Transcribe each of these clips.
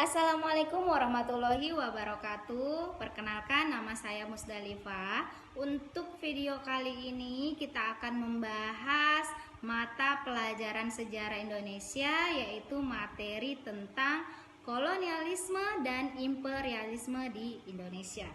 Assalamualaikum warahmatullahi wabarakatuh. Perkenalkan, nama saya Musdalifah. Untuk video kali ini kita akan membahas mata pelajaran sejarah Indonesia, yaitu materi tentang kolonialisme dan imperialisme di Indonesia.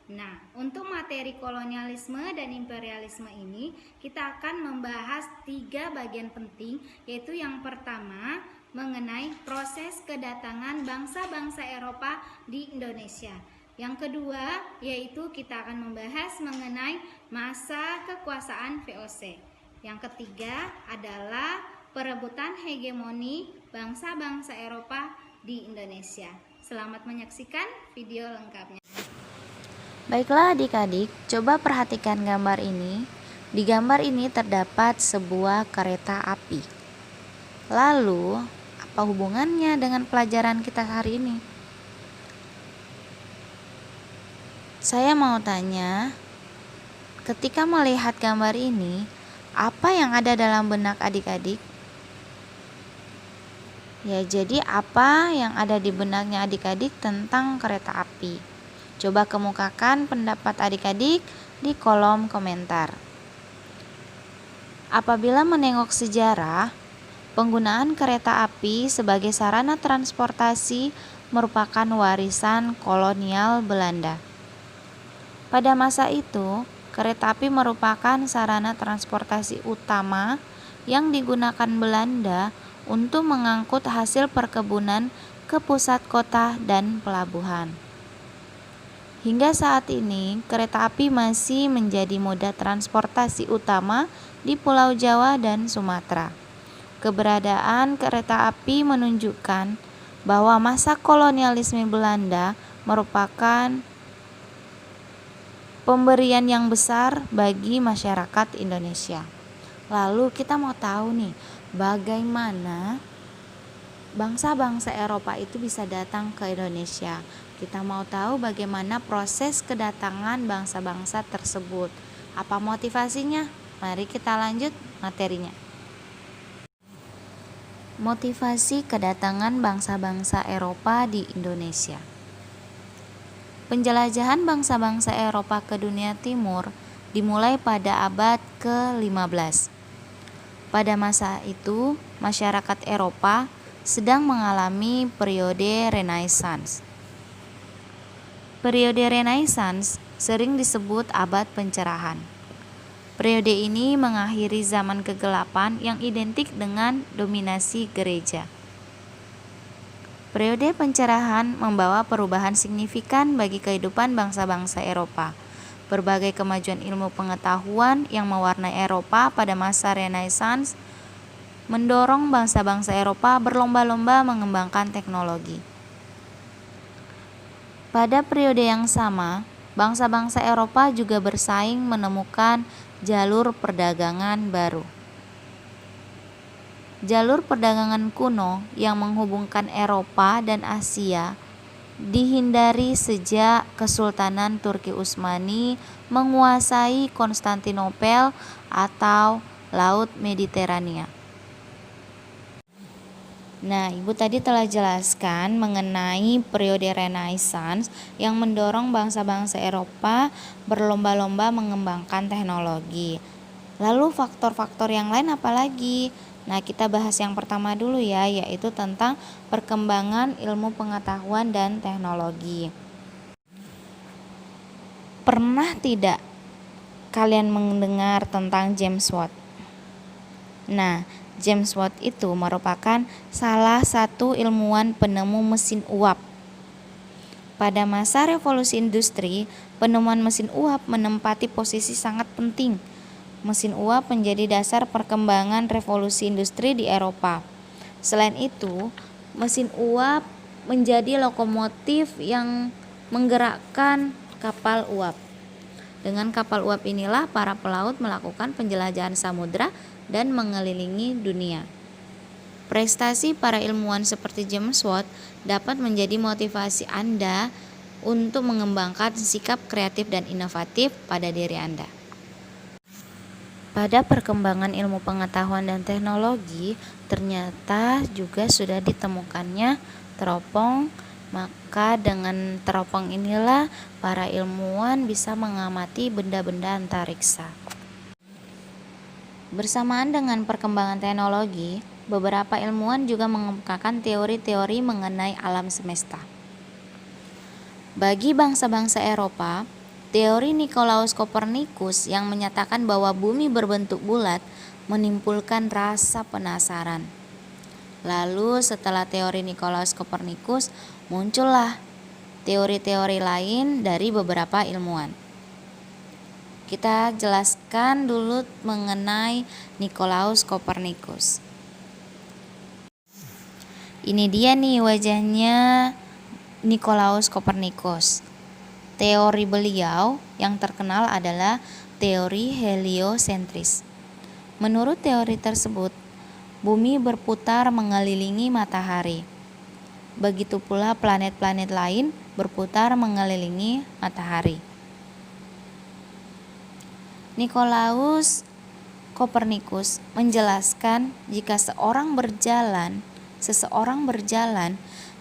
Nah, untuk materi kolonialisme dan imperialisme ini kita akan membahas 3 bagian penting, yaitu yang pertama mengenai proses kedatangan bangsa-bangsa Eropa di Indonesia. Yang kedua, yaitu kita akan membahas mengenai masa kekuasaan VOC. Yang ketiga adalah perebutan hegemoni bangsa-bangsa Eropa di Indonesia. Selamat menyaksikan video lengkapnya. Baiklah adik-adik, coba perhatikan gambar ini. Di gambar ini terdapat sebuah kereta api. Lalu, apa hubungannya dengan pelajaran kita hari ini? Saya mau tanya, ketika melihat gambar ini, apa yang ada dalam benak adik-adik? Ya, jadi apa yang ada di benaknya adik-adik tentang kereta api? Coba kemukakan pendapat adik-adik di kolom komentar. Apabila menengok sejarah, penggunaan kereta api sebagai sarana transportasi merupakan warisan kolonial Belanda. Pada masa itu, kereta api merupakan sarana transportasi utama yang digunakan Belanda untuk mengangkut hasil perkebunan ke pusat kota dan pelabuhan. Hingga saat ini, kereta api masih menjadi moda transportasi utama di Pulau Jawa dan Sumatera. Keberadaan kereta api menunjukkan bahwa masa kolonialisme Belanda merupakan pemberian yang besar bagi masyarakat Indonesia. Lalu kita mau tahu nih, bagaimana bangsa-bangsa Eropa itu bisa datang ke Indonesia. Kita mau tahu bagaimana proses kedatangan bangsa-bangsa tersebut. Apa motivasinya? Mari kita lanjut materinya. Motivasi kedatangan bangsa-bangsa Eropa di Indonesia. Penjelajahan bangsa-bangsa Eropa ke dunia timur dimulai pada abad ke-15. Pada masa itu, masyarakat Eropa sedang mengalami periode Renaissance. Periode Renaissance sering disebut abad pencerahan. Periode ini mengakhiri zaman kegelapan yang identik dengan dominasi gereja. Periode pencerahan membawa perubahan signifikan bagi kehidupan bangsa-bangsa Eropa. Berbagai kemajuan ilmu pengetahuan yang mewarnai Eropa pada masa Renaissance mendorong bangsa-bangsa Eropa berlomba-lomba mengembangkan teknologi. Pada periode yang sama, bangsa-bangsa Eropa juga bersaing menemukan jalur perdagangan baru. Jalur perdagangan kuno yang menghubungkan Eropa dan Asia dihindari sejak Kesultanan Turki Utsmani menguasai Konstantinopel atau Laut Mediterania. Nah, Ibu tadi telah jelaskan mengenai periode Renaissance yang mendorong bangsa-bangsa Eropa berlomba-lomba mengembangkan teknologi. Lalu faktor-faktor yang lain apa lagi? Nah, kita bahas yang pertama dulu ya, yaitu tentang perkembangan ilmu pengetahuan dan teknologi. Pernah tidak kalian mendengar tentang James Watt? Nah, James Watt itu merupakan salah satu ilmuwan penemu mesin uap. Pada masa revolusi industri, penemuan mesin uap menempati posisi sangat penting. Mesin uap menjadi dasar perkembangan revolusi industri di Eropa. Selain itu, mesin uap menjadi lokomotif yang menggerakkan kapal uap. Dengan kapal uap inilah para pelaut melakukan penjelajahan samudra dan mengelilingi dunia. Prestasi para ilmuwan seperti James Watt dapat menjadi motivasi Anda untuk mengembangkan sikap kreatif dan inovatif pada diri Anda. Pada perkembangan ilmu pengetahuan dan teknologi, ternyata juga sudah ditemukannya teropong Maka dengan teropong inilah para ilmuwan bisa mengamati benda-benda antariksa. Bersamaan dengan perkembangan teknologi, beberapa ilmuwan juga mengemukakan teori-teori mengenai alam semesta. Bagi bangsa-bangsa Eropa, teori Nikolaus Kopernikus yang menyatakan bahwa bumi berbentuk bulat menimbulkan rasa penasaran. Lalu setelah teori Nikolaus Kopernikus, muncullah teori-teori lain dari beberapa ilmuwan. Kita jelaskan dulu mengenai Nikolaus Kopernikus. Ini dia nih wajahnya Nikolaus Kopernikus. Teori beliau yang terkenal adalah teori heliosentris. Menurut teori tersebut, bumi berputar mengelilingi matahari. Begitu pula planet-planet lain berputar mengelilingi matahari. Nikolaus Kopernikus menjelaskan jika seseorang berjalan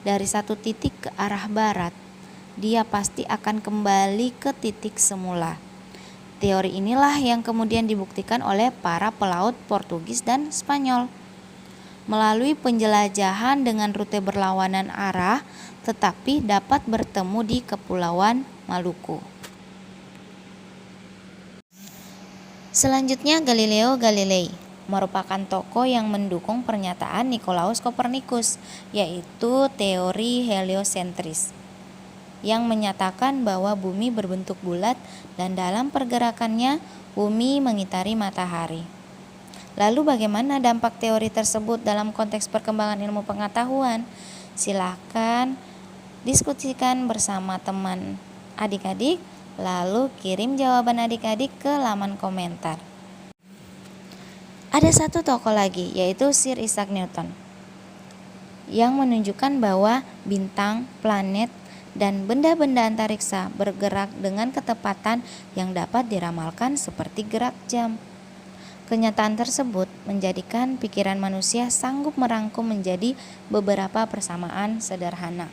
dari satu titik ke arah barat, dia pasti akan kembali ke titik semula. Teori inilah yang kemudian dibuktikan oleh para pelaut Portugis dan Spanyol. Melalui penjelajahan dengan rute berlawanan arah, tetapi dapat bertemu di Kepulauan Maluku. Selanjutnya Galileo Galilei merupakan tokoh yang mendukung pernyataan Nikolaus Kopernikus, yaitu teori heliosentris, yang menyatakan bahwa bumi berbentuk bulat dan dalam pergerakannya bumi mengitari matahari. Lalu bagaimana dampak teori tersebut dalam konteks perkembangan ilmu pengetahuan? Silahkan diskusikan bersama teman adik-adik, lalu kirim jawaban adik-adik ke laman komentar. Ada satu tokoh lagi, yaitu Sir Isaac Newton, yang menunjukkan bahwa bintang, planet, dan benda-benda antariksa bergerak dengan ketepatan yang dapat diramalkan seperti gerak jam. Kenyataan tersebut menjadikan pikiran manusia sanggup merangkum menjadi beberapa persamaan sederhana.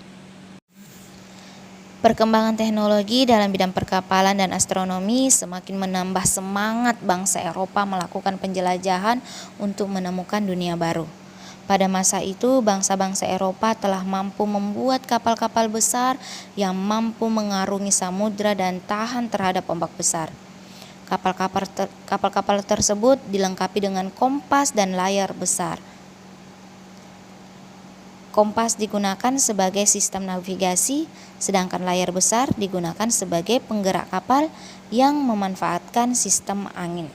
Perkembangan teknologi dalam bidang perkapalan dan astronomi semakin menambah semangat bangsa Eropa melakukan penjelajahan untuk menemukan dunia baru. Pada masa itu, bangsa-bangsa Eropa telah mampu membuat kapal-kapal besar yang mampu mengarungi samudra dan tahan terhadap ombak besar. Kapal-kapal tersebut dilengkapi dengan kompas dan layar besar. Kompas digunakan sebagai sistem navigasi, sedangkan layar besar digunakan sebagai penggerak kapal yang memanfaatkan sistem angin.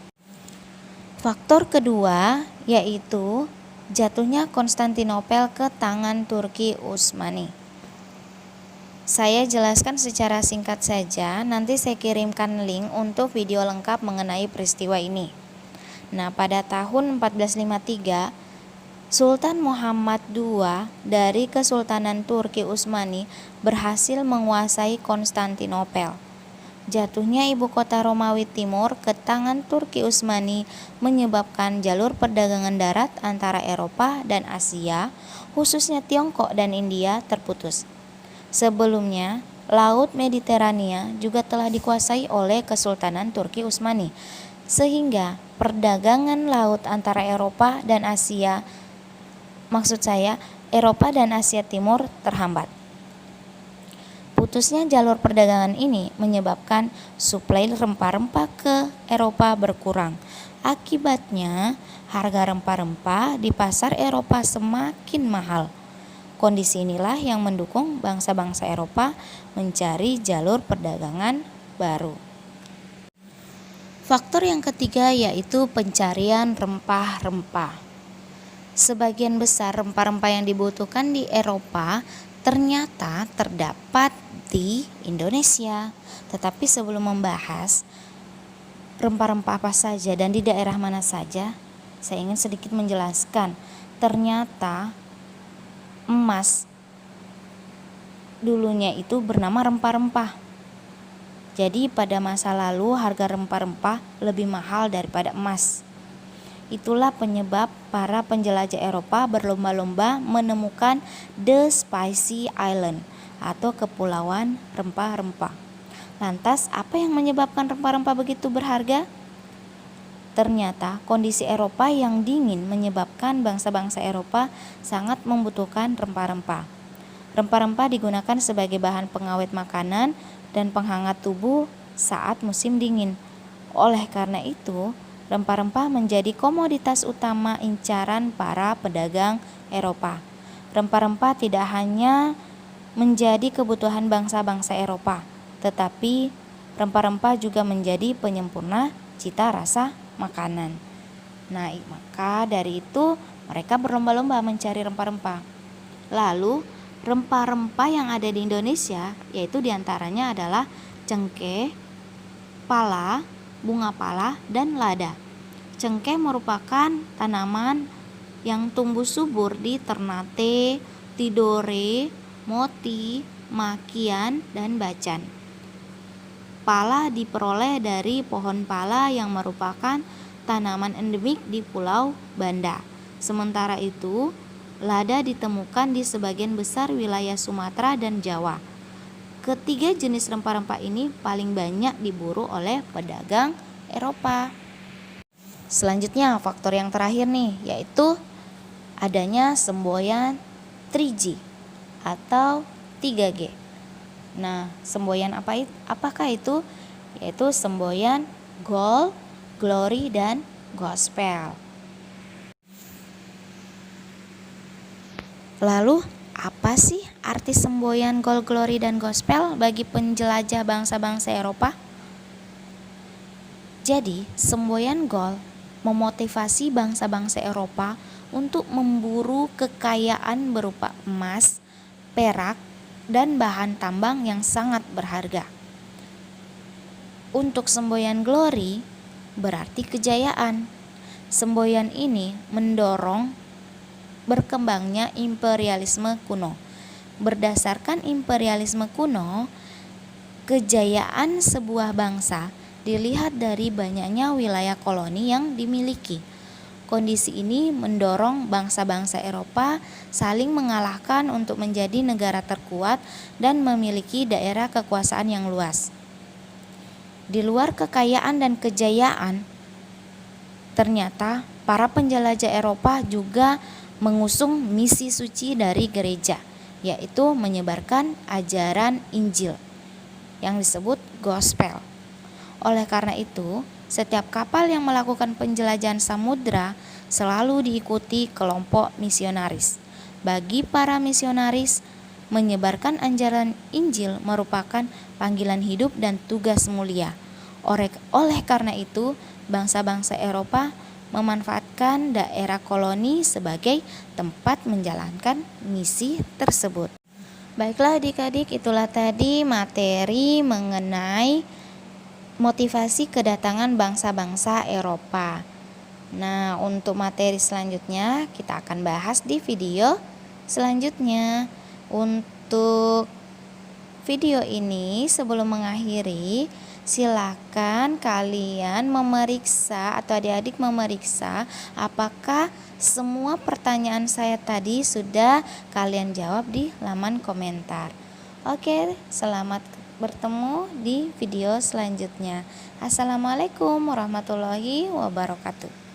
Faktor kedua yaitu jatuhnya Konstantinopel ke tangan Turki Utsmani. Saya jelaskan secara singkat saja, nanti saya kirimkan link untuk video lengkap mengenai peristiwa ini. Nah, pada tahun 1453, Sultan Muhammad II dari Kesultanan Turki Utsmani berhasil menguasai Konstantinopel. Jatuhnya ibu kota Romawi Timur ke tangan Turki Utsmani menyebabkan jalur perdagangan darat antara Eropa dan Asia, khususnya Tiongkok dan India, terputus. Sebelumnya, Laut Mediterania juga telah dikuasai oleh Kesultanan Turki Utsmani, sehingga perdagangan laut antara Eropa dan Asia Timur terhambat. Putusnya jalur perdagangan ini menyebabkan suplai rempah-rempah ke Eropa berkurang. Akibatnya, harga rempah-rempah di pasar Eropa semakin mahal. Kondisi inilah yang mendukung bangsa-bangsa Eropa mencari jalur perdagangan baru. Faktor yang ketiga yaitu pencarian rempah-rempah. Sebagian besar rempah-rempah yang dibutuhkan di Eropa ternyata terdapat di Indonesia. Tetapi sebelum membahas rempah-rempah apa saja dan di daerah mana saja, saya ingin sedikit menjelaskan. Ternyata emas dulunya itu bernama rempah-rempah. Jadi pada masa lalu harga rempah-rempah lebih mahal daripada emas. Itulah penyebab para penjelajah Eropa berlomba-lomba menemukan The Spice Island atau kepulauan rempah-rempah. Lantas, apa yang menyebabkan rempah-rempah begitu berharga? Ternyata kondisi Eropa yang dingin menyebabkan bangsa-bangsa Eropa sangat membutuhkan rempah-rempah. Rempah-rempah digunakan sebagai bahan pengawet makanan dan penghangat tubuh saat musim dingin. Oleh karena itu, rempah-rempah menjadi komoditas utama incaran para pedagang Eropa. Rempah-rempah tidak hanya menjadi kebutuhan bangsa-bangsa Eropa, tetapi rempah-rempah juga menjadi penyempurna cita rasa makanan. Nah, maka dari itu mereka berlomba-lomba mencari rempah-rempah. Lalu, rempah-rempah yang ada di Indonesia yaitu diantaranya adalah cengkeh, pala, bunga pala, dan lada. Cengkeh merupakan tanaman yang tumbuh subur di Ternate, Tidore, Moti, Makian, dan Bacan. Pala diperoleh dari pohon pala yang merupakan tanaman endemik di Pulau Banda. Sementara itu, lada ditemukan di sebagian besar wilayah Sumatera dan Jawa. Ketiga jenis rempah-rempah ini paling banyak diburu oleh pedagang Eropa. Selanjutnya, faktor yang terakhir nih, yaitu adanya semboyan 3G atau 3G. Nah, semboyan apakah itu? Yaitu semboyan gold, glory, dan gospel. Lalu, apa sih arti semboyan gold, glory, dan gospel bagi penjelajah bangsa-bangsa Eropa? Jadi, semboyan gold memotivasi bangsa-bangsa Eropa untuk memburu kekayaan berupa emas, perak, dan bahan tambang yang sangat berharga. Untuk semboyan glory berarti kejayaan. Semboyan ini mendorong berkembangnya imperialisme kuno. Berdasarkan imperialisme kuno, kejayaan sebuah bangsa dilihat dari banyaknya wilayah koloni yang dimiliki. Kondisi ini mendorong bangsa-bangsa Eropa saling mengalahkan untuk menjadi negara terkuat dan memiliki daerah kekuasaan yang luas. Di luar kekayaan dan kejayaan, ternyata para penjelajah Eropa juga mengusung misi suci dari gereja, yaitu menyebarkan ajaran Injil yang disebut gospel. Oleh karena itu, setiap kapal yang melakukan penjelajahan samudra selalu diikuti kelompok misionaris. Bagi para misionaris, menyebarkan ajaran Injil merupakan panggilan hidup dan tugas mulia. Oleh karena itu, bangsa-bangsa Eropa memanfaatkan daerah koloni sebagai tempat menjalankan misi tersebut. Baiklah adik-adik, itulah tadi materi mengenai motivasi kedatangan bangsa-bangsa Eropa. Nah, untuk materi selanjutnya kita akan bahas di video selanjutnya. Untuk video ini sebelum mengakhiri, silakan kalian memeriksa atau adik-adik memeriksa apakah semua pertanyaan saya tadi sudah kalian jawab di laman komentar. Oke, selamat bertemu di video selanjutnya. Assalamualaikum warahmatullahi wabarakatuh.